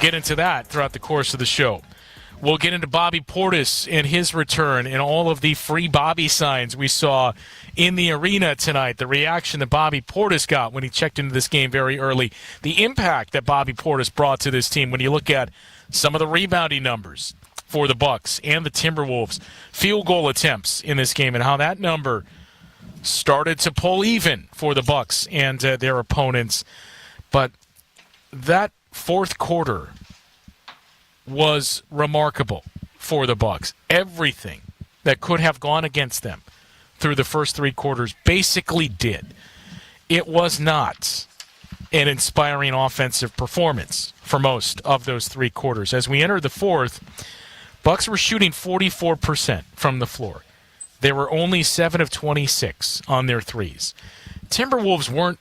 get into that throughout the course of the show. We'll get into Bobby Portis and his return and all of the free Bobby signs we saw in the arena tonight. The reaction that Bobby Portis got when he checked into this game very early. The impact that Bobby Portis brought to this team when you look at some of the rebounding numbers for the Bucks and the Timberwolves. Field goal attempts in this game and how that number started to pull even for the Bucks and their opponents. But that fourth quarter was remarkable for the Bucks. Everything that could have gone against them through the first three quarters basically did. It was not an inspiring offensive performance for most of those three quarters. As we entered the fourth, Bucks were shooting 44% from the floor. They were only 7 of 26 on their threes. Timberwolves weren't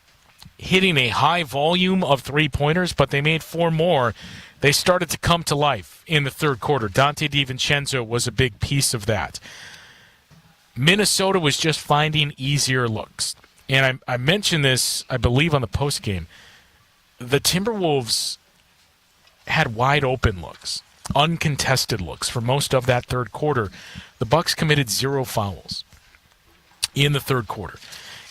hitting a high volume of three-pointers, but they made 4 more. They started to come to life in the third quarter. Dante DiVincenzo was a big piece of that. Minnesota was just finding easier looks. And I mentioned this, I believe, on the postgame. The Timberwolves had wide-open looks, uncontested looks for most of that third quarter. The Bucks committed 0 fouls in the third quarter.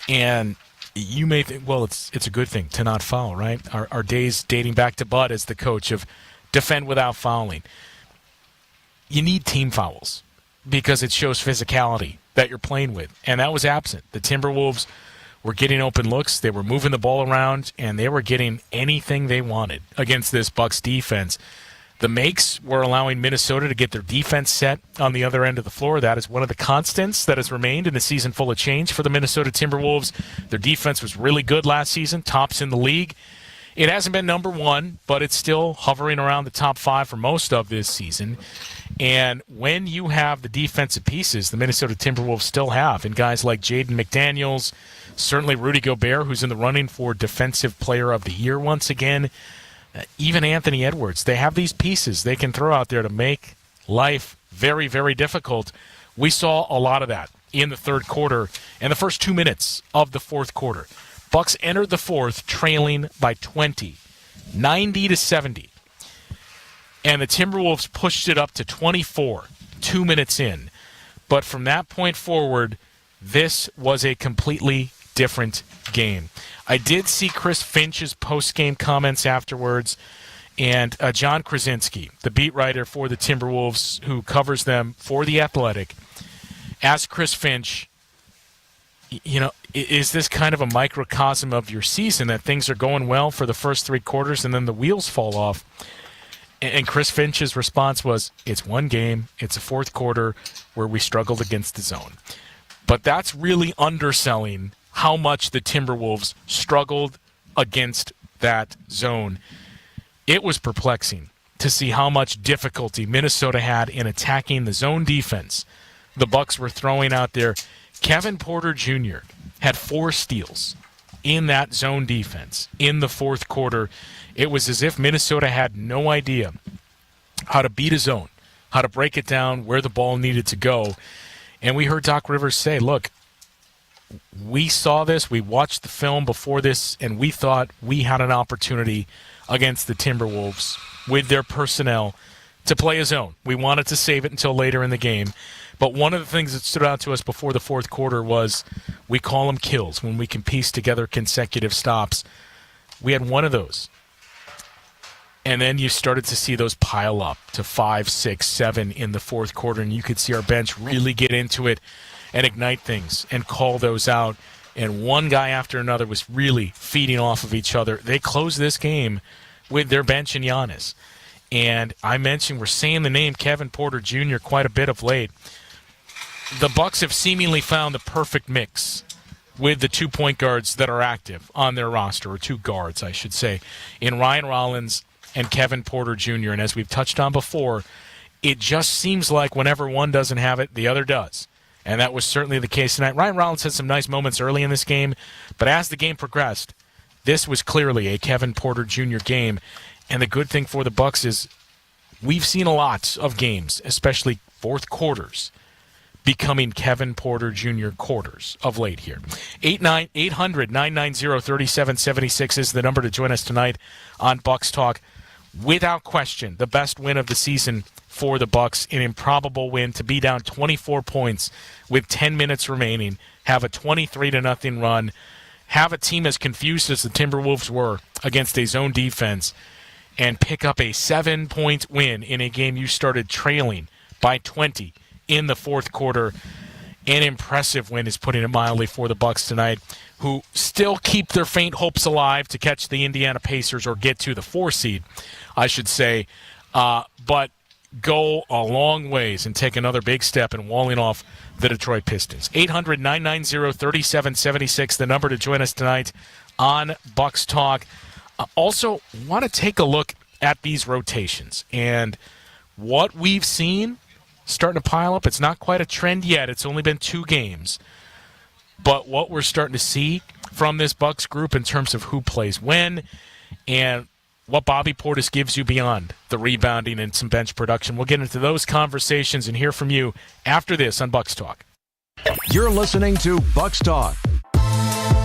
And you may think, well, it's a good thing to not foul, right? Our days dating back to Bud as the coach of defend without fouling. You need team fouls because it shows physicality that you're playing with, and that was absent. The Timberwolves were getting open looks, they were moving the ball around, and they were getting anything they wanted against this Bucks defense. The makes were allowing Minnesota to get their defense set on the other end of the floor. That is one of the constants that has remained in a season full of change for the Minnesota Timberwolves. Their defense was really good last season, tops in the league. It hasn't been number one, but it's still hovering around the top 5 for most of this season. And when you have the defensive pieces the Minnesota Timberwolves still have, and guys like Jaden McDaniels, certainly Rudy Gobert, who's in the running for Defensive Player of the Year once again, even Anthony Edwards, they have these pieces they can throw out there to make life very, very difficult. We saw a lot of that in the third quarter and the first 2 minutes of the fourth quarter. Bucks entered the fourth trailing by 20, 90-70. And the Timberwolves pushed it up to 24, 2 minutes in. But from that point forward, this was a completely different game. I did see Chris Finch's post-game comments afterwards, and John Krasinski, the beat writer for the Timberwolves who covers them for The Athletic, asked Chris Finch, you know, is this kind of a microcosm of your season that things are going well for the first 3 quarters and then the wheels fall off? And Chris Finch's response was, it's one game, it's a fourth quarter where we struggled against the zone. But that's really underselling how much the Timberwolves struggled against that zone. It was perplexing to see how much difficulty Minnesota had in attacking the zone defense the Bucks were throwing out there. Kevin Porter Jr. had 4 steals in that zone defense in the fourth quarter. It was as if Minnesota had no idea how to beat a zone, how to break it down, where the ball needed to go. And we heard Doc Rivers say, look, we saw this, we watched the film before this, and we thought we had an opportunity against the Timberwolves with their personnel to play a zone. We wanted to save it until later in the game. But one of the things that stood out to us before the fourth quarter was we call them kills when we can piece together consecutive stops. We had one of those. And then you started to see those pile up to 5, 6, 7 in the fourth quarter, and you could see our bench really get into it and ignite things and call those out. And one guy after another was really feeding off of each other. They closed this game with their bench and Giannis. And I mentioned we're saying the name Kevin Porter Jr. quite a bit of late. The Bucks have seemingly found the perfect mix with the 2 point guards that are active on their roster, or 2 guards, I should say, in Ryan Rollins and Kevin Porter Jr. And as we've touched on before, it just seems like whenever one doesn't have it, the other does. And that was certainly the case tonight. Ryan Rollins had some nice moments early in this game, but as the game progressed, this was clearly a Kevin Porter Jr. game. And the good thing for the Bucks is we've seen a lot of games, especially fourth quarters, becoming Kevin Porter Jr. quarters of late here. 800-990-3776 is the number to join us tonight on Bucks Talk. without question, the best win of the season for the Bucks, an improbable win to be down 24 points with 10 minutes remaining, have a 23-0 run, have a team as confused as the Timberwolves were against a zone defense, and pick up a 7-point win in a game you started trailing by 20 in the fourth quarter. An impressive win, is putting it mildly, for the Bucks tonight, who still keep their faint hopes alive to catch the Indiana Pacers or get to the 4 seed, I should say, but go a long ways and take another big step in walling off the Detroit Pistons. 800-990-3776, the number to join us tonight on Bucks Talk. Also, want to take a look at these rotations and what we've seen starting to pile up. It's not quite a trend yet. It's only been 2 games. But what we're starting to see from this Bucks group in terms of who plays when and what Bobby Portis gives you beyond the rebounding and some bench production. We'll get into those conversations and hear from you after this on Bucks Talk. You're listening to Bucks Talk.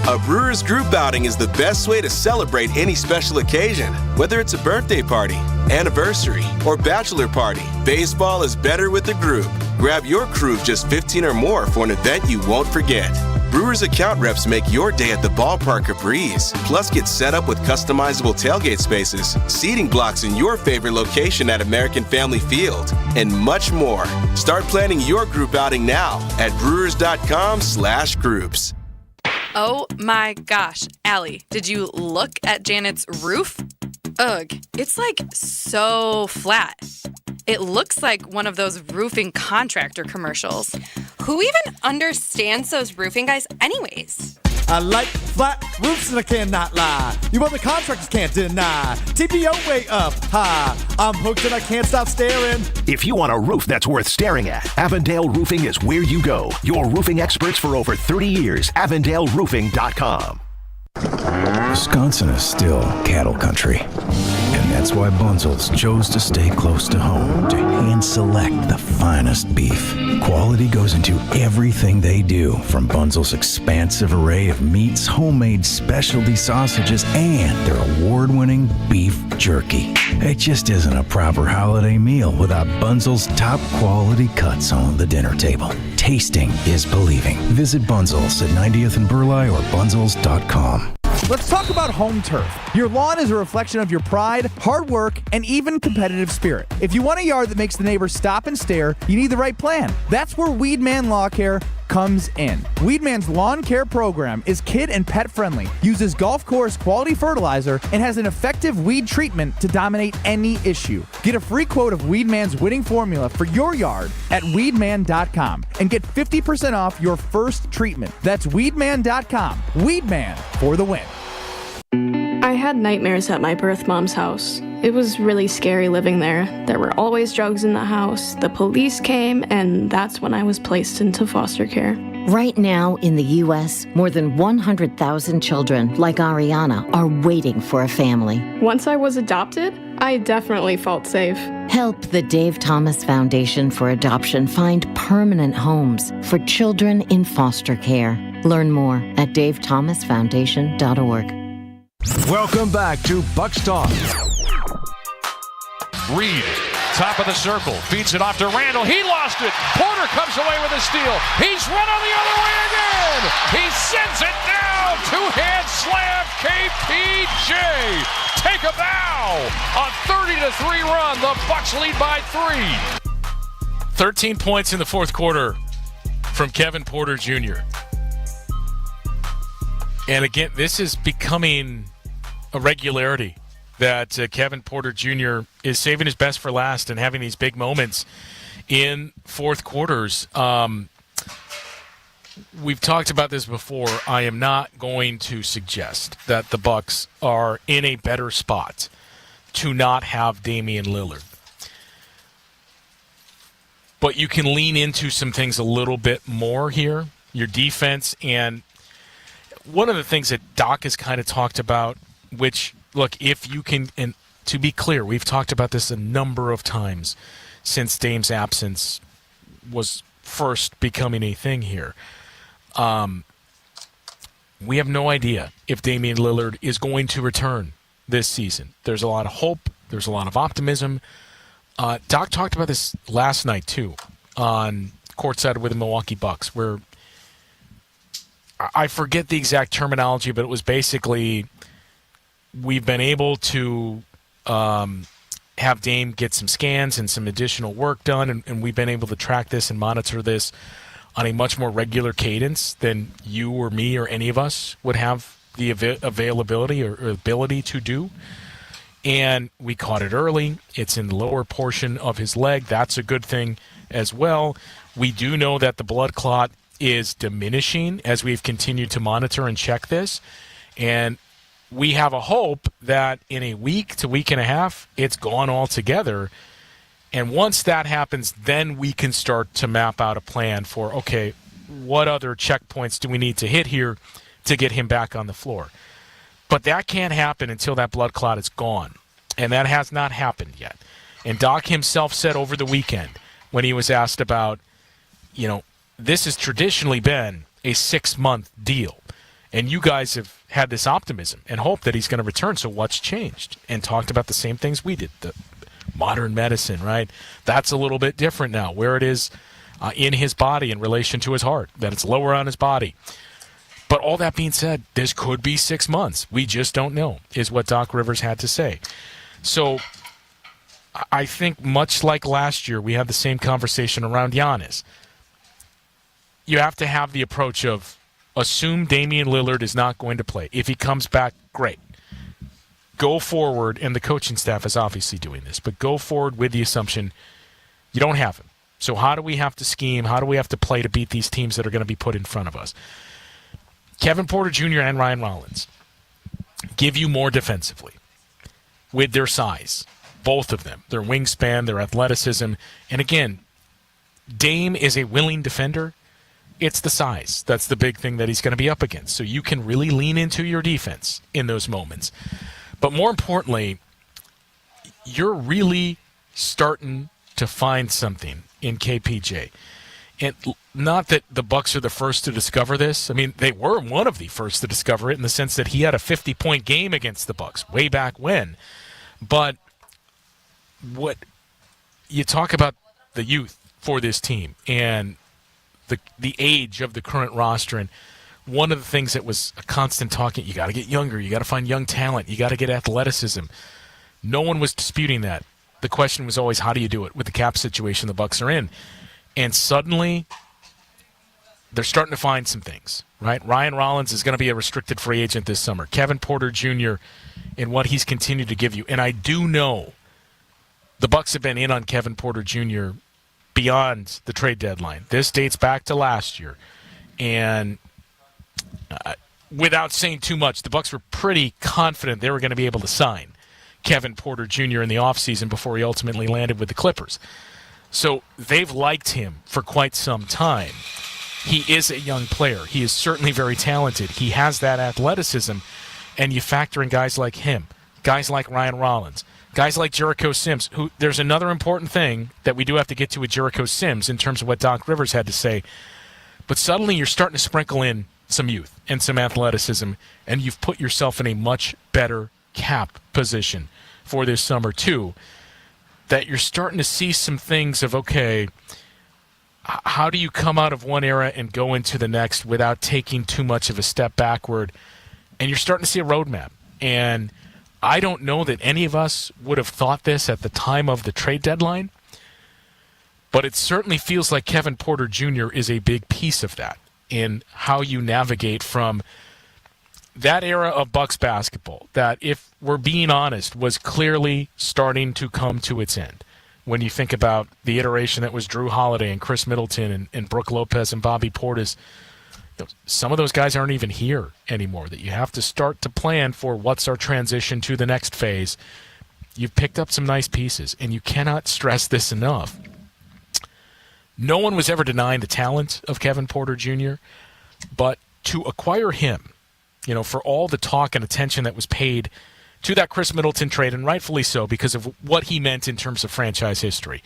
A Brewers group outing is the best way to celebrate any special occasion. Whether it's a birthday party, anniversary, or bachelor party, baseball is better with a group. Grab your crew of just 15 or more for an event you won't forget. Brewers account reps make your day at the ballpark a breeze. Plus, get set up with customizable tailgate spaces, seating blocks in your favorite location at American Family Field, and much more. Start planning your group outing now at brewers.com/groups. Oh my gosh, Allie, did you look at Janet's roof? Ugh, it's like so flat. It looks like one of those roofing contractor commercials. Who even understands those roofing guys anyways? I like flat roofs and I cannot lie. You want the contractors can't deny. TPO way up high. I'm hooked and I can't stop staring. If you want a roof that's worth staring at, Avondale Roofing is where you go. Your roofing experts for over 30 years. AvondaleRoofing.com. Wisconsin is still cattle country, and that's why Bunzel's chose to stay close to home to hand-select the finest beef. Quality goes into everything they do, from Bunzel's expansive array of meats, homemade specialty sausages, and their award-winning beef jerky. It just isn't a proper holiday meal without Bunzel's top-quality cuts on the dinner table. Tasting is believing. Visit Bunzel's at 90th and Burleigh or bunzels.com. Let's talk about home turf. Your lawn is a reflection of your pride, hard work, and even competitive spirit. If you want a yard that makes the neighbors stop and stare, you need the right plan. That's where Weedman Lawn Care comes in. Weedman's lawn care program is kid and pet friendly, uses golf course quality fertilizer, and has an effective weed treatment to dominate any issue. Get a free quote of Weedman's winning formula for your yard at weedman.com and get 50% off your first treatment. That's weedman.com. Weedman for the win. I had nightmares at my birth mom's house. It was really scary living there. There were always drugs in the house. The police came, and that's when I was placed into foster care. Right now in the U.S., more than 100,000 children, like Ariana, are waiting for a family. Once I was adopted, I definitely felt safe. Help the Dave Thomas Foundation for Adoption find permanent homes for children in foster care. Learn more at davethomasfoundation.org. Welcome back to Bucks Talk. Reed, top of the circle, feeds it off to Randall. He lost it. Porter comes away with a steal. He's run on the other way again. He sends it down. Two-hand slam. KPJ. Take a bow. A 30-3 run. The Bucks lead by 3. 13 points in the fourth quarter from Kevin Porter Jr. And again, this is becoming a regularity that Kevin Porter Jr. is saving his best for last and having these big moments in fourth quarters. We've talked about this before. I am not going to suggest that the Bucks are in a better spot to not have Damian Lillard. But you can lean into some things a little bit more here, your defense. And one of the things that Doc has kind of talked about, which, look, if you can, and to be clear, we've talked about this a number of times since Dame's absence was first becoming a thing here. We have no idea if Damian Lillard is going to return this season. There's a lot of hope There's a lot of optimism. Doc talked about this last night, too, on courtside with the Milwaukee Bucks, where I forget the exact terminology, but it was basically we've been able to have Dame get some scans and some additional work done, and we've been able to track this and monitor this on a much more regular cadence than you or me or any of us would have the availability or ability to do. And we caught it early. It's in the lower portion of his leg. That's a good thing as well. We do know that the blood clot is diminishing as we've continued to monitor and check this. And we have a hope that in a week to week and a half, it's gone altogether. And once that happens, then we can start to map out a plan for, okay, what other checkpoints do we need to hit here to get him back on the floor? But that can't happen until that blood clot is gone. And that has not happened yet. And Doc himself said over the weekend when he was asked about, this has traditionally been a 6-month deal. And you guys have had this optimism and hope that he's going to return. So what's changed? And talked about the same things we did. The modern medicine, right? That's a little bit different now, where it is in his body in relation to his heart, that it's lower on his body. But all that being said, this could be 6 months. We just don't know, is what Doc Rivers had to say. So I think much like last year, we had the same conversation around Giannis. You have to have the approach of assume Damian Lillard is not going to play. If he comes back, great. Go forward, and the coaching staff is obviously doing this, but go forward with the assumption you don't have him. So how do we have to scheme? How do we have to play to beat these teams that are going to be put in front of us? Kevin Porter Jr. and Ryan Rollins give you more defensively with their size, both of them, their wingspan, their athleticism. And again, Dame is a willing defender. It's the size. That's the big thing that he's going to be up against. So you can really lean into your defense in those moments. But more importantly, you're really starting to find something in KPJ. And not that the Bucks are the first to discover this. I mean, they were one of the first to discover it in the sense that he had a 50-point game against the Bucks way back when. But what you talk about the youth for this team and the age of the current roster, and one of the things that was a constant talking, you got to get younger, you got to find young talent, you got to get athleticism. No one was disputing that. The question was always, how do you do it with the cap situation the Bucks are in? And suddenly, they're starting to find some things, right? Ryan Rollins is going to be a restricted free agent this summer. Kevin Porter Jr. and what he's continued to give you. And I do know the Bucks have been in on Kevin Porter Jr. beyond the trade deadline. This dates back to last year. And without saying too much, the Bucks were pretty confident they were going to be able to sign Kevin Porter Jr. in the offseason before he ultimately landed with the Clippers. So they've liked him for quite some time. He is a young player. He is certainly very talented. He has that athleticism, and you factor in guys like him, guys like Ryan Rollins, guys like Jericho Sims, who there's another important thing that we do have to get to with Jericho Sims in terms of what Doc Rivers had to say. But suddenly you're starting to sprinkle in some youth and some athleticism, and you've put yourself in a much better cap position for this summer too, that you're starting to see some things of, okay, how do you come out of one era and go into the next without taking too much of a step backward? And you're starting to see a roadmap. And I don't know that any of us would have thought this at the time of the trade deadline, but it certainly feels like Kevin Porter Jr. is a big piece of that in how you navigate from that era of Bucks basketball that, if we're being honest, was clearly starting to come to its end. When you think about the iteration that was Drew Holiday and Chris Middleton and Brook Lopez and Bobby Portis, some of those guys aren't even here anymore, that you have to start to plan for what's our transition to the next phase. You've picked up some nice pieces, and you cannot stress this enough. No one was ever denying the talent of Kevin Porter Jr., but to acquire him, for all the talk and attention that was paid to that Chris Middleton trade, and rightfully so because of what he meant in terms of franchise history.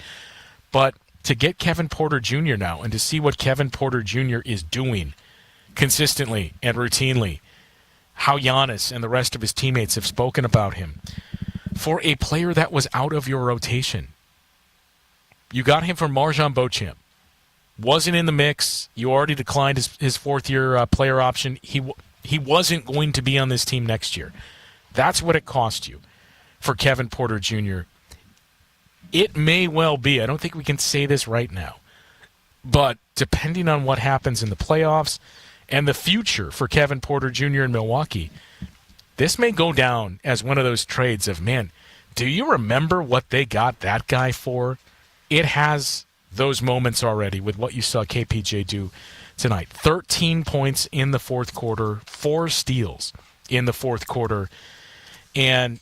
But to get Kevin Porter Jr. now and to see what Kevin Porter Jr. is doing consistently and routinely, how Giannis and the rest of his teammates have spoken about him, for a player that was out of your rotation. You got him from Marjan Beauchamp. Wasn't in the mix. You already declined his fourth-year player option. He wasn't going to be on this team next year. That's what it cost you for Kevin Porter Jr. It may well be. I don't think we can say this right now. But depending on what happens in the playoffs and the future for Kevin Porter Jr. in Milwaukee, this may go down as one of those trades of, man, do you remember what they got that guy for? It has those moments already with what you saw KPJ do tonight. 13 points in the fourth quarter, 4 steals in the fourth quarter. And,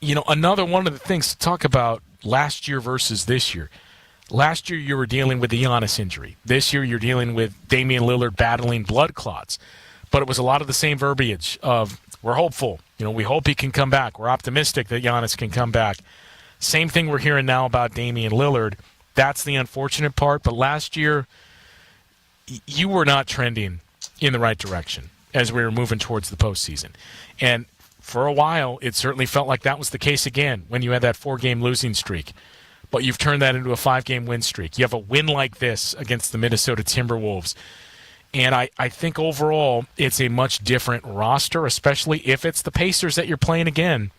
another one of the things to talk about last year versus this year. Last year you were dealing with the Giannis injury. This year you're dealing with Damian Lillard battling blood clots. But it was a lot of the same verbiage of, we're hopeful. We hope he can come back. We're optimistic that Giannis can come back. Same thing we're hearing now about Damian Lillard. That's the unfortunate part. But last year, you were not trending in the right direction as we were moving towards the postseason. And for a while, it certainly felt like that was the case again when you had that 4-game losing streak. But you've turned that into a 5-game win streak. You have a win like this against the Minnesota Timberwolves. And I think overall, it's a much different roster, especially if it's the Pacers that you're playing again.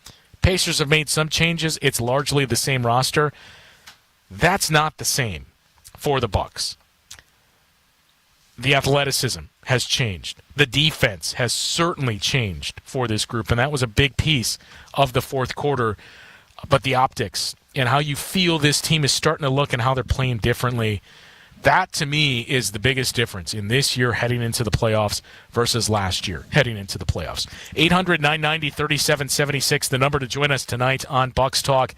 Pacers have made some changes. It's largely the same roster. That's not the same for the Bucks. The athleticism has changed. The defense has certainly changed for this group, and that was a big piece of the fourth quarter. But the optics and how you feel this team is starting to look and how they're playing differently, that to me is the biggest difference in this year heading into the playoffs versus last year heading into the playoffs. 800-990-3776, the number to join us tonight on Bucks Talk.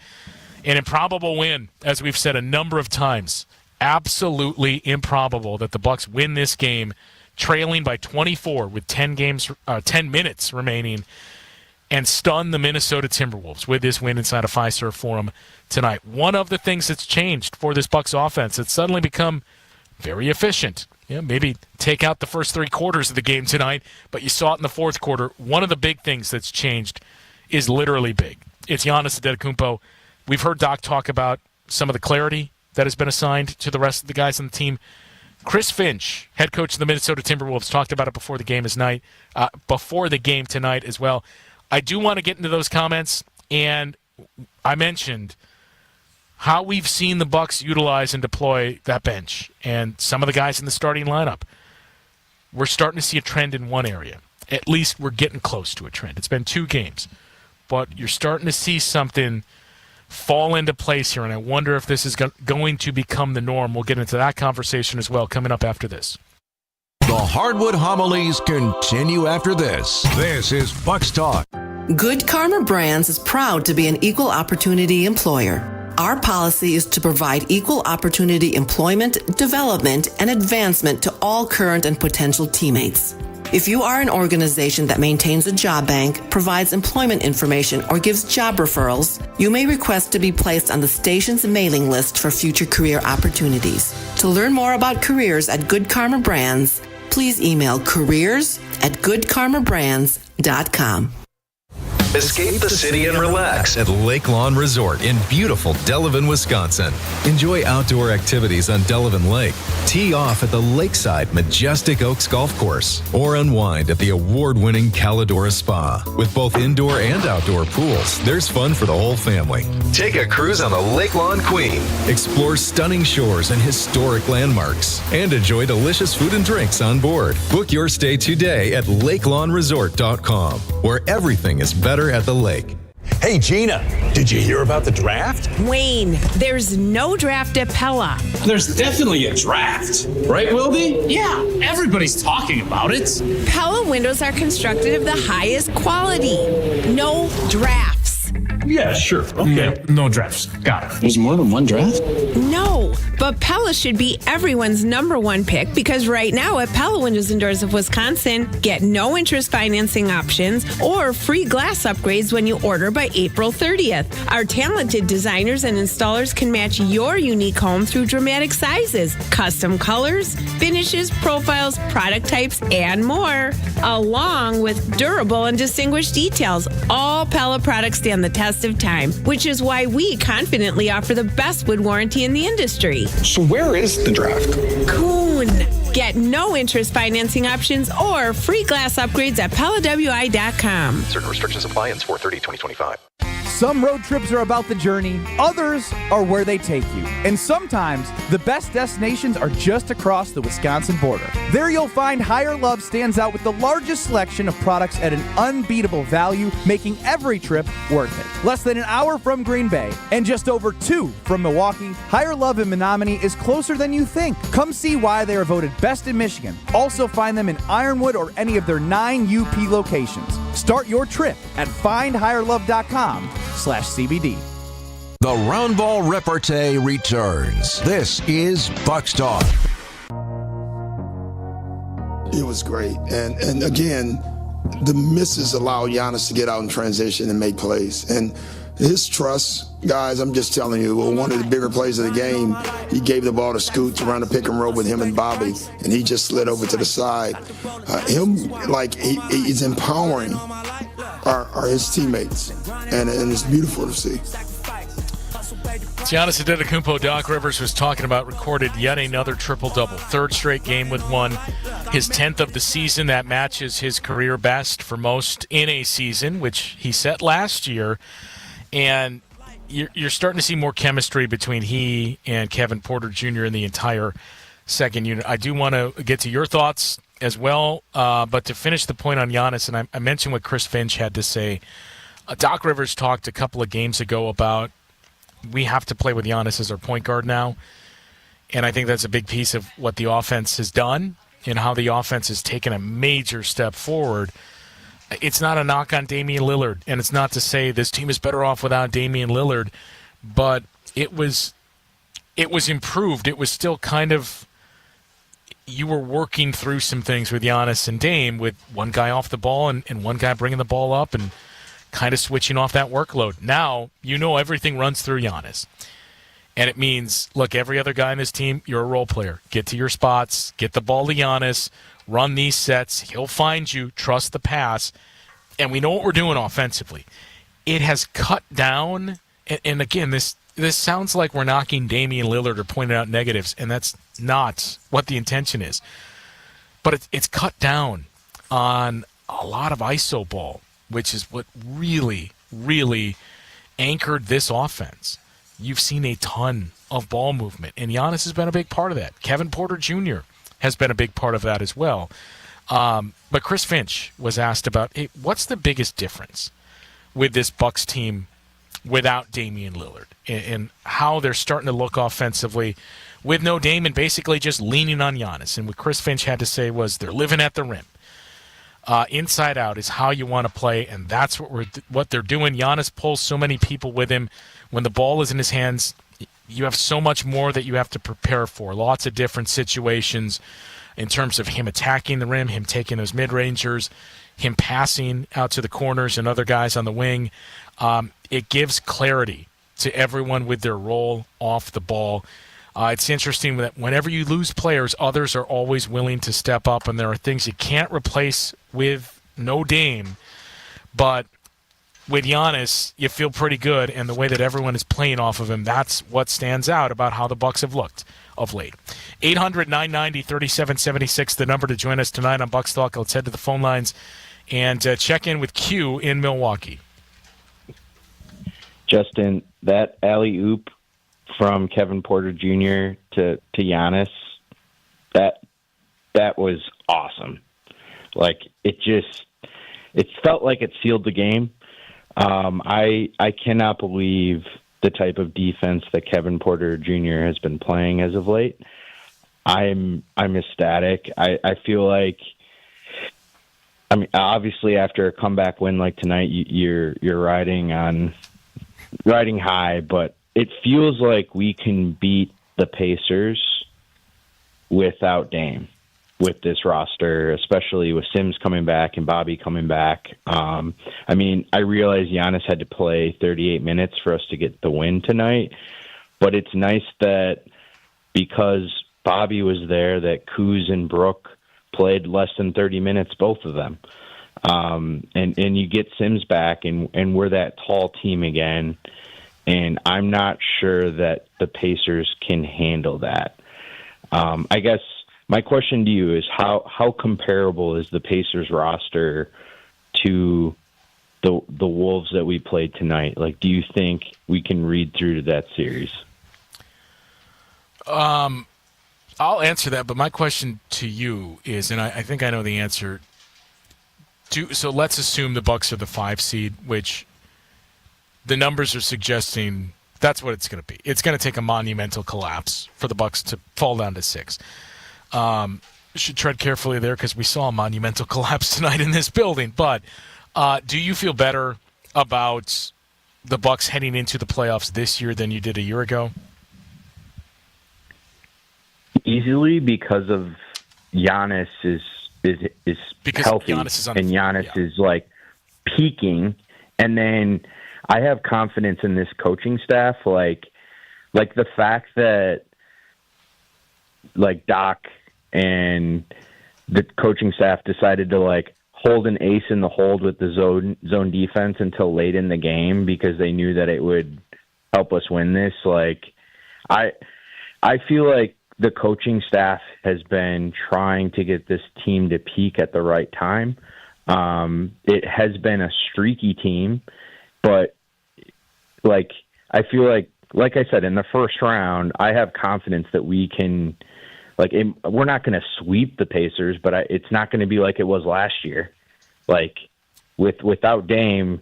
An improbable win, as we've said a number of times. Absolutely improbable that the Bucks win this game, trailing by 24 with 10 minutes remaining, and stun the Minnesota Timberwolves with this win inside a Fiserv Forum tonight. One of the things that's changed for this Bucks offense, it's suddenly become very efficient. Maybe take out the first 3 quarters of the game tonight, but you saw it in the fourth quarter. One of the big things that's changed is literally big. It's Giannis Antetokounmpo. We've heard Doc talk about some of the clarity that has been assigned to the rest of the guys on the team. Chris Finch, head coach of the Minnesota Timberwolves, talked about it before the game tonight as well. I do want to get into those comments, and I mentioned how we've seen the Bucks utilize and deploy that bench and some of the guys in the starting lineup. We're starting to see a trend in one area. At least we're getting close to a trend. It's been 2 games, but you're starting to see something fall into place here, and I wonder if this is going to become the norm. We'll get into that conversation as well coming up after this. The Hardwood Homilies continue after this. This is Bucks Talk. Good Karma Brands is proud to be an equal opportunity employer. Our policy is to provide equal opportunity employment, development, and advancement to all current and potential teammates. If you are an organization that maintains a job bank, provides employment information, or gives job referrals, you may request to be placed on the station's mailing list for future career opportunities. To learn more about careers at Good Karma Brands, please email careers@goodkarmabrands.com. Escape the city and relax at Lake Lawn Resort in beautiful Delavan, Wisconsin. Enjoy outdoor activities on Delavan Lake. Tee off at the lakeside Majestic Oaks Golf Course or unwind at the award-winning Calidora Spa. With both indoor and outdoor pools, there's fun for the whole family. Take a cruise on the Lake Lawn Queen. Explore stunning shores and historic landmarks and enjoy delicious food and drinks on board. Book your stay today at lakelawnresort.com, where everything is better at the lake. Hey, Gina, did you hear about the draft? Wayne, there's no draft at Pella. There's definitely a draft. Right, Wildy? Yeah, everybody's talking about it. Pella windows are constructed of the highest quality. No drafts. Yeah, sure. Okay. No drafts. Got it. There's more than one draft? No, but Pella should be everyone's #1 pick because right now at Pella Windows and Doors of Wisconsin, get no interest financing options or free glass upgrades when you order by April 30th. Our talented designers and installers can match your unique home through dramatic sizes, custom colors, finishes, profiles, product types, and more, along with durable and distinguished details. All Pella products stand the test test of time, which is why we confidently offer the best wood warranty in the industry. So where is the draft? Coon. Get no interest financing options or free glass upgrades at PellaWI.com. Certain restrictions apply. Ends 4/30/2025. Some road trips are about the journey, others are where they take you. And sometimes, the best destinations are just across the Wisconsin border. There you'll find Higher Love stands out with the largest selection of products at an unbeatable value, making every trip worth it. Less than an hour from Green Bay and just over 2 from Milwaukee, Higher Love in Menominee is closer than you think. Come see why they are voted best in Michigan. Also find them in Ironwood or any of their 9 UP locations. Start your trip at findhigherlove.com/CBD. The Roundball Repartee returns. This is Bucks Talk. It was great. And again, the misses allow Giannis to get out in transition and make plays. And his trust, guys, I'm just telling you, one of the bigger plays of the game, he gave the ball to Scoots around the pick and roll with him and Bobby, and he just slid over to the side. He's empowering are his teammates, and it's beautiful to see. Giannis Antetokounmpo, Doc Rivers was talking about, recorded yet another triple-double. Third straight game with one. His 10th of the season. That matches his career best for most in a season, which he set last year. And you're starting to see more chemistry between he and Kevin Porter Jr. in the entire second unit. I do want to get to your thoughts as well, but to finish the point on Giannis, and I mentioned what Chris Finch had to say. Doc Rivers talked a couple of games ago about we have to play with Giannis as our point guard now, and I think that's a big piece of what the offense has done and how the offense has taken a major step forward. It's not a knock on Damian Lillard, and it's not to say this team is better off without Damian Lillard, but it was improved. It was still kind of, you were working through some things with Giannis and Dame, with one guy off the ball and one guy bringing the ball up and kind of switching off that workload. Now, everything runs through Giannis. And it means, look, every other guy in this team, you're a role player. Get to your spots, get the ball to Giannis, run these sets. He'll find you, trust the pass. And we know what we're doing offensively. It has cut down, and again, this sounds like we're knocking Damian Lillard or pointing out negatives, and that's not what the intention is. But it's cut down on a lot of iso ball, which is what really, really anchored this offense. You've seen a ton of ball movement, and Giannis has been a big part of that. Kevin Porter Jr. has been a big part of that as well. But Chris Finch was asked about, hey, what's the biggest difference with this Bucks team without Damian Lillard, and how they're starting to look offensively with no Dame and basically just leaning on Giannis. And what Chris Finch had to say was they're living at the rim. Inside out is how you want to play, and that's what they're doing. Giannis pulls so many people with him. When the ball is in his hands, you have so much more that you have to prepare for. Lots of different situations in terms of him attacking the rim, him taking those mid-rangers, him passing out to the corners and other guys on the wing. It gives clarity to everyone with their role off the ball. It's interesting that whenever you lose players, others are always willing to step up, and there are things you can't replace with no Dame. But with Giannis, you feel pretty good, and the way that everyone is playing off of him, that's what stands out about how the Bucks have looked of late. 800-990-3776, the number to join us tonight on Bucks Talk. Let's head to the phone lines and check in with Q in Milwaukee. Justin, that alley-oop from Kevin Porter Jr. to Giannis, that was awesome. Like, it felt like it sealed the game. I cannot believe the type of defense that Kevin Porter Jr. has been playing as of late. I'm ecstatic. I feel like, I mean, obviously after a comeback win like tonight, you're riding high, but it feels like we can beat the Pacers without Dame with this roster, especially with Sims coming back and Bobby coming back. I mean, I realize Giannis had to play 38 minutes for us to get the win tonight, but it's nice that because Bobby was there, that Kuz and Brook played less than 30 minutes, both of them. And you get Sims back, and we're that tall team again. And I'm not sure that the Pacers can handle that. I guess my question to you is how comparable is the Pacers roster to the Wolves that we played tonight? Like, do you think we can read through to that series? I'll answer that, but my question to you is, and I think I know the answer. So let's assume the Bucks are the 5 seed, which the numbers are suggesting that's what it's going to be. It's going to take a monumental collapse for the Bucks to fall down to 6. Should tread carefully there because we saw a monumental collapse tonight in this building. But do you feel better about the Bucks heading into the playoffs this year than you did a year ago? Easily, because of Giannis is because healthy, Giannis is and Giannis is like peaking, and then I have confidence in this coaching staff, like the fact that like Doc and the coaching staff decided to like hold an ace in the hold with the zone defense until late in the game because they knew that it would help us win this. Like I feel like the coaching staff has been trying to get this team to peak at the right time. It has been a streaky team, but like I feel like I said, in the first round, I have confidence that we can. We're not going to sweep the Pacers, but it's not going to be like it was last year. Like without Dame,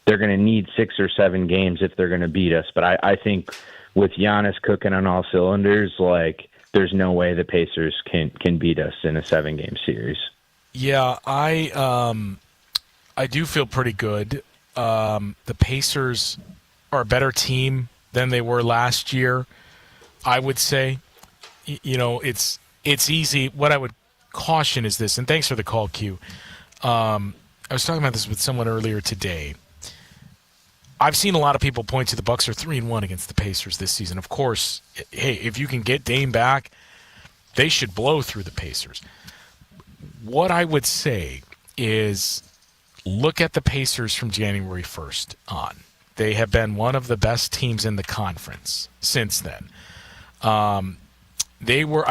they're going to need 6 or 7 games if they're going to beat us. But I think with Giannis cooking on all cylinders, like there's no way the Pacers can beat us in a 7-game series. Yeah, I do feel pretty good. The Pacers are a better team than they were last year, I would say. You know, it's easy. What I would caution is this, and thanks for the call, Q. I was talking about this with someone earlier today. I've seen a lot of people point to the Bucks are 3-1 against the Pacers this season. Of course, hey, if you can get Dame back, they should blow through the Pacers. What I would say is look at the Pacers from January 1st on. They have been one of the best teams in the conference since then. I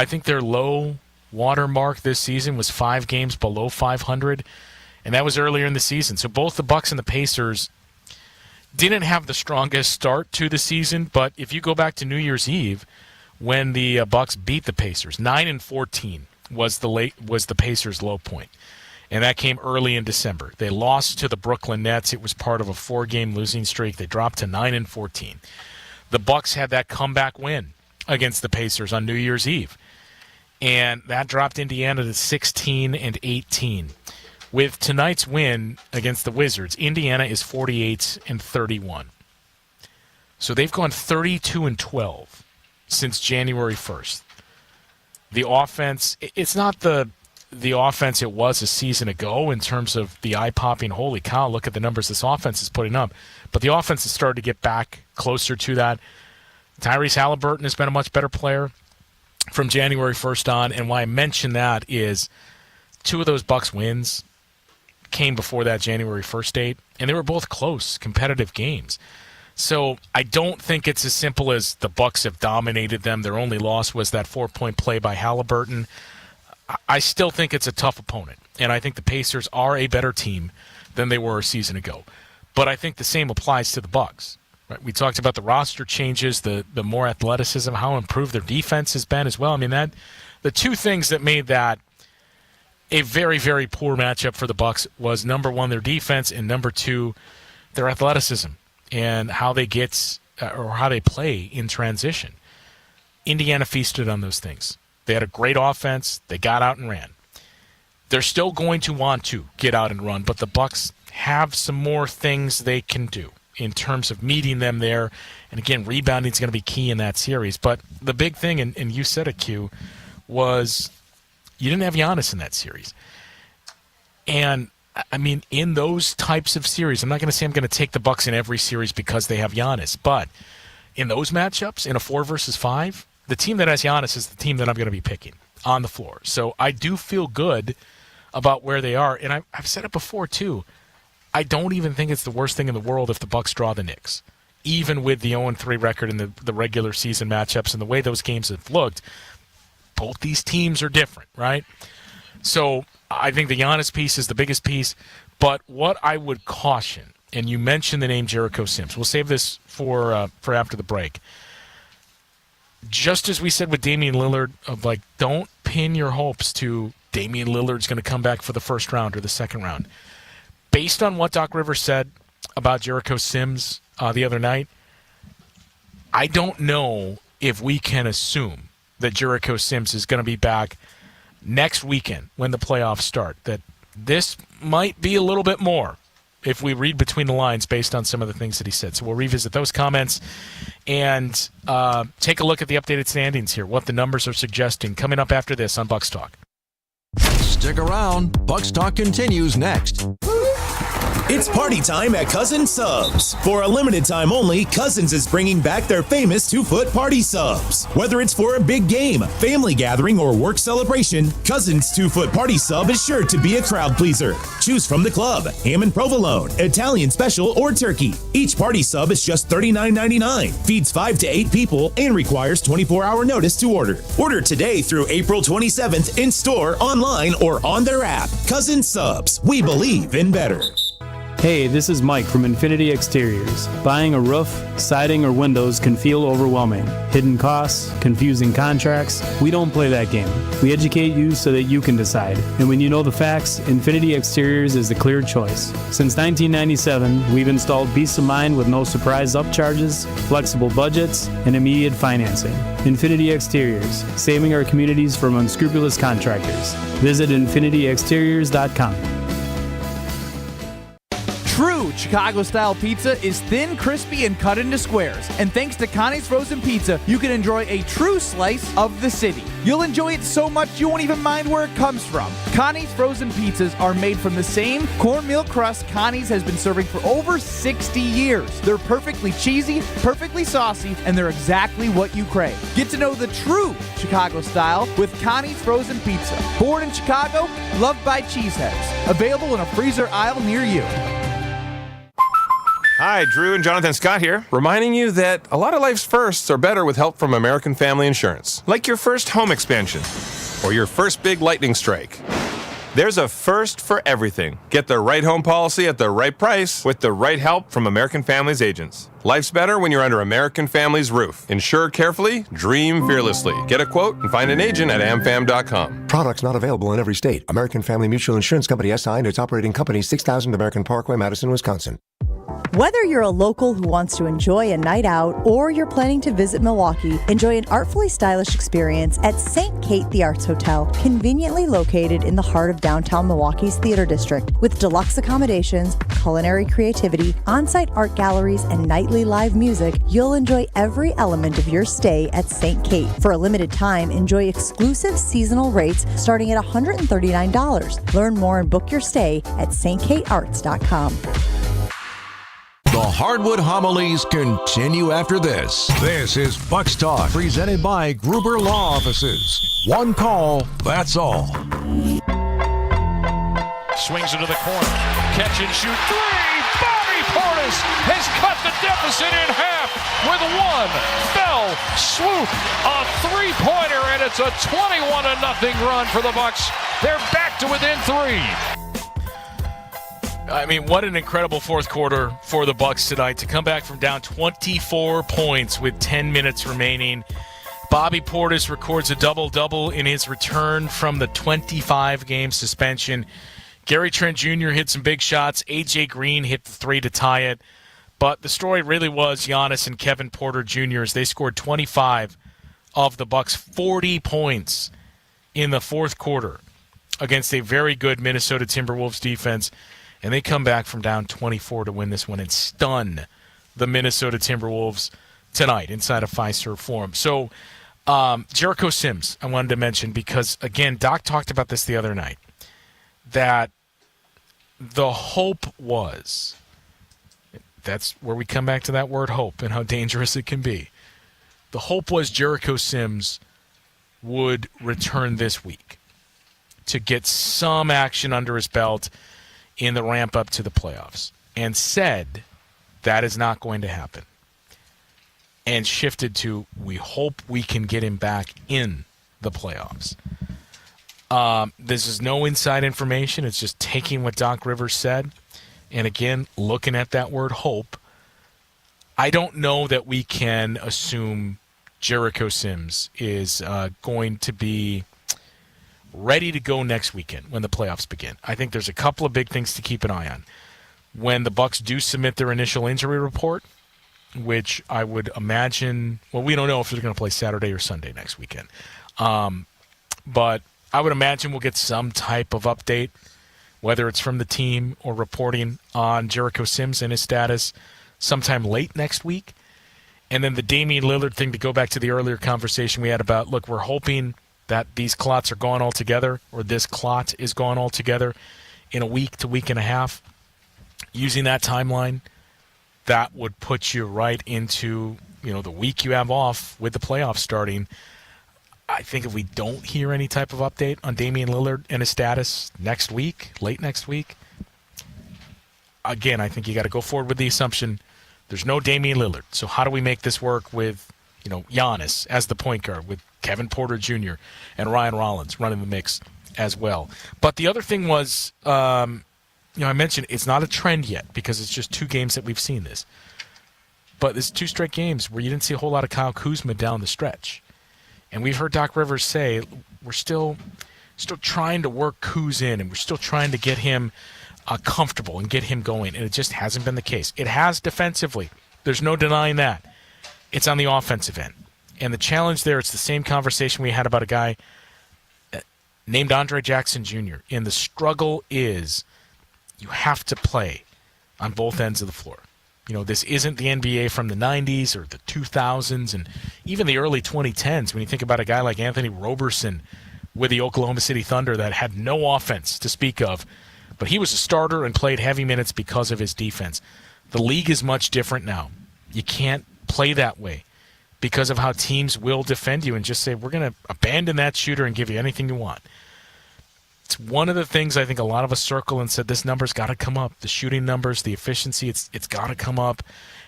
think their low water mark this season was 5 games below 500, and that was earlier in the season. So both the Bucks and the Pacers didn't have the strongest start to the season, but if you go back to New Year's Eve when the Bucks beat the Pacers, 9-14 was the Pacers' low point, and that came early in December. They lost to the Brooklyn Nets. It was part of a 4-game losing streak. They dropped to 9-14. The Bucks had that comeback win against the Pacers on New Year's Eve, and that dropped Indiana to 16-18. With tonight's win against the Wizards, Indiana is 48-31. So they've gone 32-12 since January 1st. The offense, it's not the offense it was a season ago in terms of the eye-popping, holy cow, look at the numbers this offense is putting up. But the offense has started to get back closer to that. Tyrese Halliburton has been a much better player from January 1st on, and why I mention that is 2 of those Bucks wins came before that January 1st date, and they were both close, competitive games. So I don't think it's as simple as the Bucks have dominated them. Their only loss was that 4-point play by Halliburton. I still think it's a tough opponent, and I think the Pacers are a better team than they were a season ago. But I think the same applies to the Bucks. Right? We talked about the roster changes, the more athleticism, how improved their defense has been as well. I mean, that the 2 things that made that a very, very poor matchup for the Bucks was, number 1, their defense, and number 2, their athleticism and how they how they play in transition. Indiana feasted on those things. They had a great offense. They got out and ran. They're still going to want to get out and run, but the Bucks have some more things they can do in terms of meeting them there. And again, rebounding is going to be key in that series. But the big thing, and you said it, Q, was you didn't have Giannis in that series. And, I mean, in those types of series, I'm not going to say I'm going to take the Bucks in every series because they have Giannis, but in those matchups, in a 4 versus 5, the team that has Giannis is the team that I'm going to be picking on the floor. So I do feel good about where they are. And I've said it before, too. I don't even think it's the worst thing in the world if the Bucks draw the Knicks. Even with the 0-3 record in the regular season matchups and the way those games have looked, both these teams are different, right? So I think the Giannis piece is the biggest piece. But what I would caution, and you mentioned the name Jericho Sims. We'll save this for after the break. Just as we said with Damian Lillard, of don't pin your hopes to Damian Lillard's going to come back for the first round or the second round. Based on what Doc Rivers said about Jericho Sims the other night, I don't know if we can assume that Jericho Sims is going to be back next weekend when the playoffs start. That this might be a little bit more if we read between the lines based on some of the things that he said. So we'll revisit those comments and take a look at the updated standings here, what the numbers are suggesting, coming up after this on Bucks Talk. Stick around. Bucks Talk continues next. It's party time at Cousins Subs. For a limited time only, Cousins is bringing back their famous 2-foot party subs. Whether it's for a big game, family gathering, or work celebration, Cousins 2-foot party sub is sure to be a crowd pleaser. Choose from the club, ham and provolone, Italian special, or turkey. Each party sub is just $39.99, feeds 5 to 8 people, and requires 24-hour notice to order. Order today through April 27th in store, online, or on their app. Cousins Subs. We believe in better. Hey, this is Mike from Infinity Exteriors. Buying a roof, siding, or windows can feel overwhelming. Hidden costs, confusing contracts. We don't play that game. We educate you so that you can decide. And when you know the facts, Infinity Exteriors is the clear choice. Since 1997, we've installed peace of mind with no surprise upcharges, flexible budgets, and immediate financing. Infinity Exteriors, saving our communities from unscrupulous contractors. Visit infinityexteriors.com. True Chicago-style pizza is thin, crispy, and cut into squares. And thanks to Connie's Frozen Pizza, you can enjoy a true slice of the city. You'll enjoy it so much you won't even mind where it comes from. Connie's Frozen Pizzas are made from the same cornmeal crust Connie's has been serving for over 60 years. They're perfectly cheesy, perfectly saucy, and they're exactly what you crave. Get to know the true Chicago style with Connie's Frozen Pizza. Born in Chicago, loved by cheeseheads. Available in a freezer aisle near you. Hi, Drew and Jonathan Scott here, reminding you that a lot of life's firsts are better with help from American Family Insurance. Like your first home expansion or your first big lightning strike. There's a first for everything. Get the right home policy at the right price with the right help from American Family's agents. Life's better when you're under American Family's roof. Insure carefully, dream fearlessly. Get a quote and find an agent at amfam.com. Products not available in every state. American Family Mutual Insurance Company SI and its operating company 6000 American Parkway, Madison, Wisconsin. Whether you're a local who wants to enjoy a night out or you're planning to visit Milwaukee, enjoy an artfully stylish experience at St. Kate the Arts Hotel, conveniently located in the heart of downtown Milwaukee's Theater District. With deluxe accommodations, culinary creativity, on-site art galleries, and nightly live music, you'll enjoy every element of your stay at St. Kate. For a limited time, enjoy exclusive seasonal rates starting at $139. Learn more and book your stay at stkatearts.com. The Hardwood Homilies continue after this. This is Bucks Talk, presented by Gruber Law Offices. One call, that's all. Swings into the corner. Catch and shoot three. Bobby Portis has cut the deficit in half with one fell swoop. A three-pointer, and it's a 21-0 run for the Bucks. They're back to within 3. I mean, what an incredible fourth quarter for the Bucks tonight to come back from down 24 points with 10 minutes remaining. Bobby Portis records a double-double in his return from the 25-game suspension. Gary Trent Jr. hit some big shots. A.J. Green hit the 3 to tie it. But the story really was Giannis and Kevin Porter Jr. as they scored 25 of the Bucks' 40 points in the fourth quarter against a very good Minnesota Timberwolves defense. And they come back from down 24 to win this one and stun the Minnesota Timberwolves tonight inside of Fiserv Forum. So Jericho Sims I wanted to mention because, again, Doc talked about this the other night, that the hope was, that's where we come back to that word hope and how dangerous it can be. The hope was Jericho Sims would return this week. to get some action under his belt in the ramp up to the playoffs, and said that is not going to happen, and shifted to, we hope we can get him back in the playoffs. This is no inside information. It's just taking what Doc Rivers said, and again, looking at that word hope. I don't know that we can assume Jericho Sims is going to be ready to go next weekend when the playoffs begin. I think there's a couple of big things to keep an eye on. When the Bucks do submit their initial injury report, which I would imagine, well, we don't know if they're going to play Saturday or Sunday next weekend. But I would imagine we'll get some type of update, whether it's from the team or reporting on Jericho Sims and his status sometime late next week. And then the Damian Lillard thing, to go back to the earlier conversation we had about, look, we're hoping that these clots are gone altogether, or this clot is gone altogether in a week to week and a half. Using that timeline, that would put you right into, the week you have off with the playoffs starting. I think if we don't hear any type of update on Damian Lillard and his status next week, late next week, again, I think you got to go forward with the assumption there's no Damian Lillard. So how do we make this work with, Giannis as the point guard, with Kevin Porter Jr. and Ryan Rollins running the mix as well? But the other thing was, I mentioned it's not a trend yet because it's just 2 games that we've seen this. But it's 2 straight games where you didn't see a whole lot of Kyle Kuzma down the stretch. And we've heard Doc Rivers say we're still trying to work Kuz in, and we're still trying to get him comfortable and get him going. And it just hasn't been the case. It has defensively. There's no denying that. It's on the offensive end. And the challenge there, it's the same conversation we had about a guy named Andre Jackson Jr. And the struggle is you have to play on both ends of the floor. This isn't the NBA from the 90s or the 2000s and even the early 2010s when you think about a guy like Anthony Roberson with the Oklahoma City Thunder that had no offense to speak of, but he was a starter and played heavy minutes because of his defense. The league is much different now. You can't play that way because of how teams will defend you and just say, we're going to abandon that shooter and give you anything you want. It's one of the things I think a lot of us circle and said this number's got to come up. The shooting numbers, the efficiency, it's got to come up.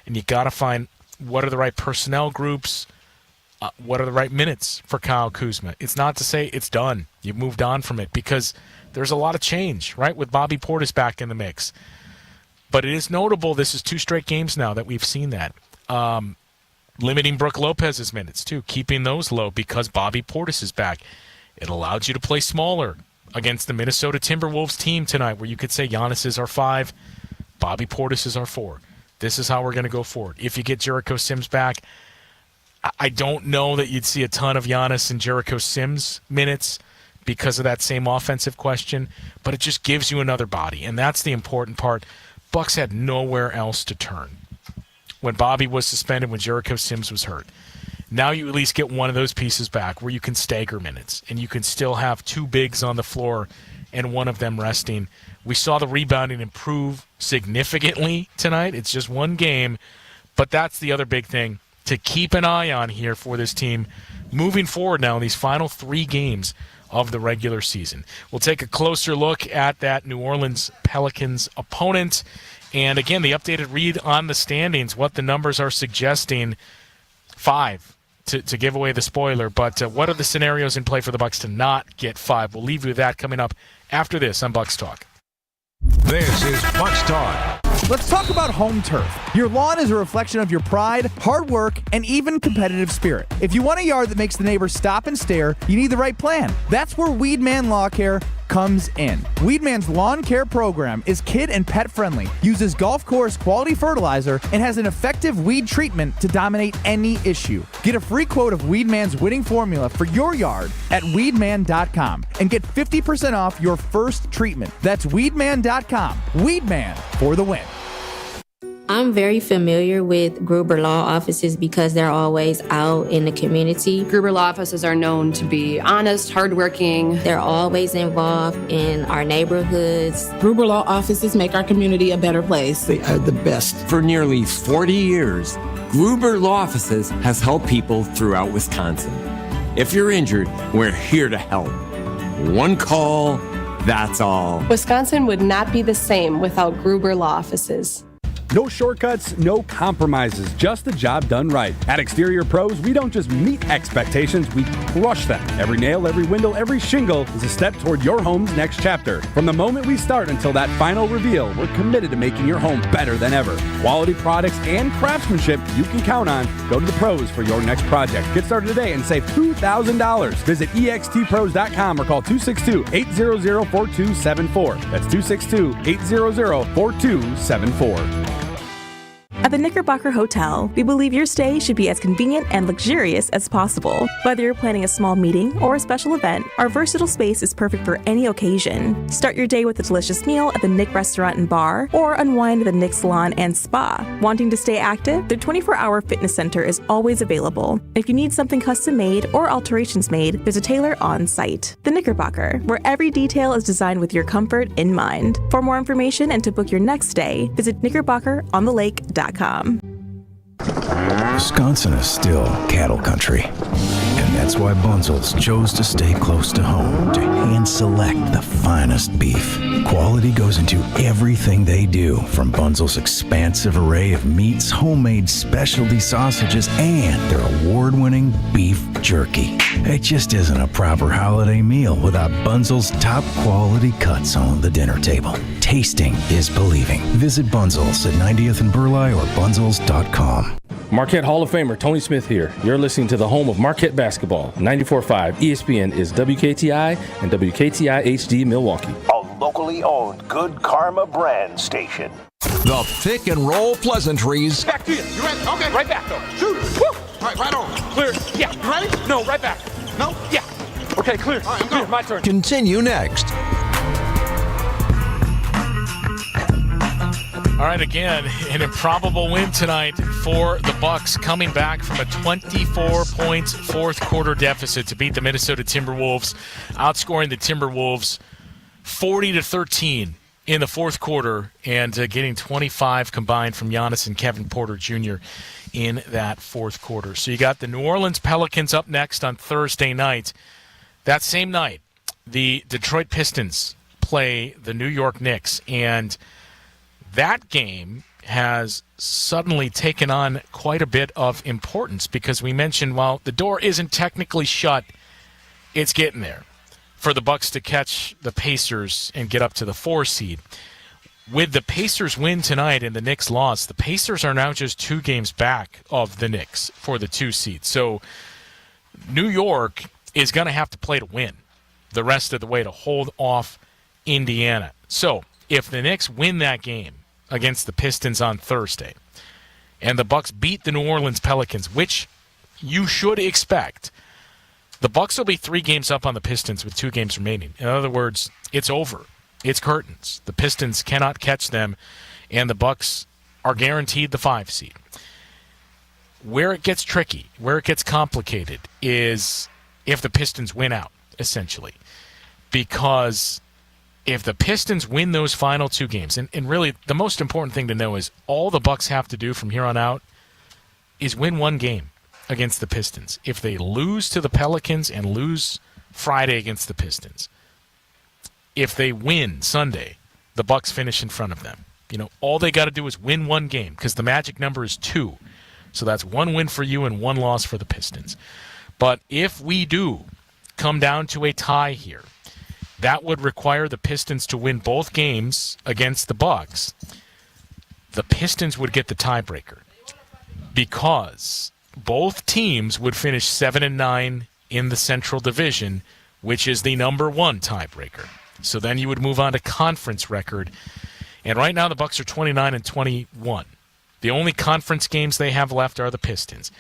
And you got to find what are the right personnel groups, what are the right minutes for Kyle Kuzma. It's not to say it's done. You've moved on from it because there's a lot of change, right, with Bobby Portis back in the mix. But it is notable this is 2 straight games now that we've seen that. Limiting Brook Lopez's minutes, too, keeping those low because Bobby Portis is back. It allowed you to play smaller against the Minnesota Timberwolves team tonight, where you could say Giannis is our 5, Bobby Portis is our 4. This is how we're going to go forward. If you get Jericho Sims back, I don't know that you'd see a ton of Giannis and Jericho Sims minutes because of that same offensive question, but it just gives you another body, and that's the important part. Bucks had nowhere else to turn when Bobby was suspended, when Jericho Sims was hurt. Now you at least get one of those pieces back where you can stagger minutes and you can still have 2 bigs on the floor and one of them resting. We saw the rebounding improve significantly tonight. It's just 1 game, but that's the other big thing to keep an eye on here for this team moving forward now in these final 3 games of the regular season. We'll take a closer look at that New Orleans Pelicans opponent. And again, the updated read on the standings, what the numbers are suggesting. 5 to give away the spoiler, but what are the scenarios in play for the Bucks to not get 5? We'll leave you with that coming up after this on Bucks Talk. This is Bucks Talk. Let's talk about home turf. Your lawn is a reflection of your pride, hard work, and even competitive spirit. If you want a yard that makes the neighbors stop and stare, you need the right plan. That's where Weedman Lawn Care comes in. Weedman's lawn care program is kid and pet friendly, uses golf course quality fertilizer, and has an effective weed treatment to dominate any issue. Get a free quote of Weedman's winning formula for your yard at weedman.com and get 50% off your first treatment. That's weedman.com. Weedman for the win. I'm very familiar with Gruber Law Offices because they're always out in the community. Gruber Law Offices are known to be honest, hardworking. They're always involved in our neighborhoods. Gruber Law Offices make our community a better place. They are the best. For nearly 40 years, Gruber Law Offices has helped people throughout Wisconsin. If you're injured, we're here to help. One call, that's all. Wisconsin would not be the same without Gruber Law Offices. No shortcuts, no compromises, just the job done right. At Exterior Pros, we don't just meet expectations, we crush them. Every nail, every window, every shingle is a step toward your home's next chapter. From the moment we start until that final reveal, we're committed to making your home better than ever. Quality products and craftsmanship you can count on. Go to the pros for your next project. Get started today and save $2,000. Visit extpros.com or call 262-800-4274. That's 262-800-4274. At the Knickerbocker Hotel, we believe your stay should be as convenient and luxurious as possible. Whether you're planning a small meeting or a special event, our versatile space is perfect for any occasion. Start your day with a delicious meal at the Knick Restaurant and Bar, or unwind at the Knick Salon and Spa. Wanting to stay active? Their 24-hour fitness center is always available. If you need something custom-made or alterations made, there's a tailor on site. The Knickerbocker, where every detail is designed with your comfort in mind. For more information and to book your next stay, visit knickerbockerontheLake.com. Wisconsin is still cattle country, and that's why Bunzel's chose to stay close to home to hand select the finest beef. Quality goes into everything they do, from Bunzel's expansive array of meats, homemade specialty sausages, and their award-winning beef jerky. It just isn't a proper holiday meal without Bunzel's top quality cuts on the dinner table. Tasting is believing. Visit Bunzel's at 90th and Burleigh or bunzels.com. Marquette Hall of Famer Tony Smith here. You're listening to the home of Marquette basketball. 94.5 ESPN is WKTI and WKTI HD Milwaukee. A locally owned Good Karma brand station. The pick and roll pleasantries. Back to you. You ready? Okay. Right back, though. Shoot. Woo. All right on. Clear. Yeah. You ready? No, right back. No? Yeah. Okay, clear. All right, I'm going. My turn. Continue next. All right, again, an improbable win tonight for the Bucks, coming back from a 24-point fourth-quarter deficit to beat the Minnesota Timberwolves, outscoring the Timberwolves 40-13 in the fourth quarter, and getting 25 combined from Giannis and Kevin Porter Jr. in that fourth quarter. So you got the New Orleans Pelicans up next on Thursday night. That same night, the Detroit Pistons play the New York Knicks, and that game has suddenly taken on quite a bit of importance because we mentioned, while the door isn't technically shut, it's getting there for the Bucks to catch the Pacers and get up to the 4 seed. With the Pacers win tonight and the Knicks loss, the Pacers are now just 2 games back of the Knicks for the 2 seed. So New York is going to have to play to win the rest of the way to hold off Indiana. So if the Knicks win that game against the Pistons on Thursday, and the Bucks beat the New Orleans Pelicans, which you should expect, the Bucks will be 3 games up on the Pistons with 2 games remaining. In other words, it's over. It's curtains. The Pistons cannot catch them, and the Bucks are guaranteed the 5 seed. Where it gets tricky, where it gets complicated, is if the Pistons win out, essentially. Because if the Pistons win those final 2 games, and really the most important thing to know is all the Bucks have to do from here on out is win 1 game against the Pistons. If they lose to the Pelicans and lose Friday against the Pistons, if they win Sunday, the Bucks finish in front of them. You know, all they got to do is win 1 game because the magic number is 2. So that's 1 win for you and 1 loss for the Pistons. But if we do come down to a tie here, that would require the Pistons to win both games against the Bucks. The Pistons would get the tiebreaker because both teams would finish 7-9 in the Central Division, which is the number 1 tiebreaker. So then you would move on to conference record. And right now the Bucks are 29-21. The only conference games they have left are the Pistons.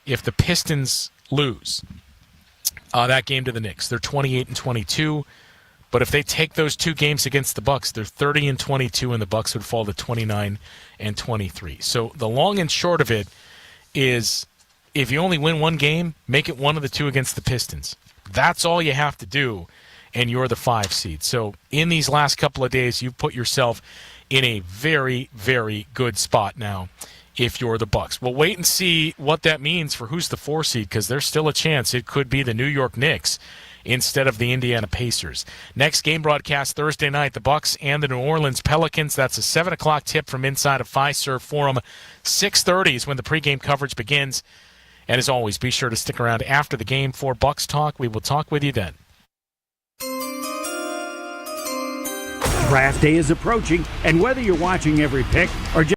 If the Pistons lose that game to the Knicks, they're 28-22. But if they take those 2 games against the Bucks, they're 30-22, and the Bucks would fall to 29-23. So the long and short of it is, if you only win 1 game, make it 1 of the 2 against the Pistons. That's all you have to do, and you're the 5 seed. So in these last couple of days, you've put yourself in a very, very good spot now if you're the Bucks. We'll wait and see what that means for who's the 4 seed, because there's still a chance it could be the New York Knicks. instead of the Indiana Pacers. Next game broadcast Thursday night, the Bucks and the New Orleans Pelicans. That's a 7 o'clock tip from inside of Fiserv Forum. 6:30 is when the pregame coverage begins. And as always, be sure to stick around after the game for Bucks Talk. We will talk with you then. Draft day is approaching, and whether you're watching every pick or just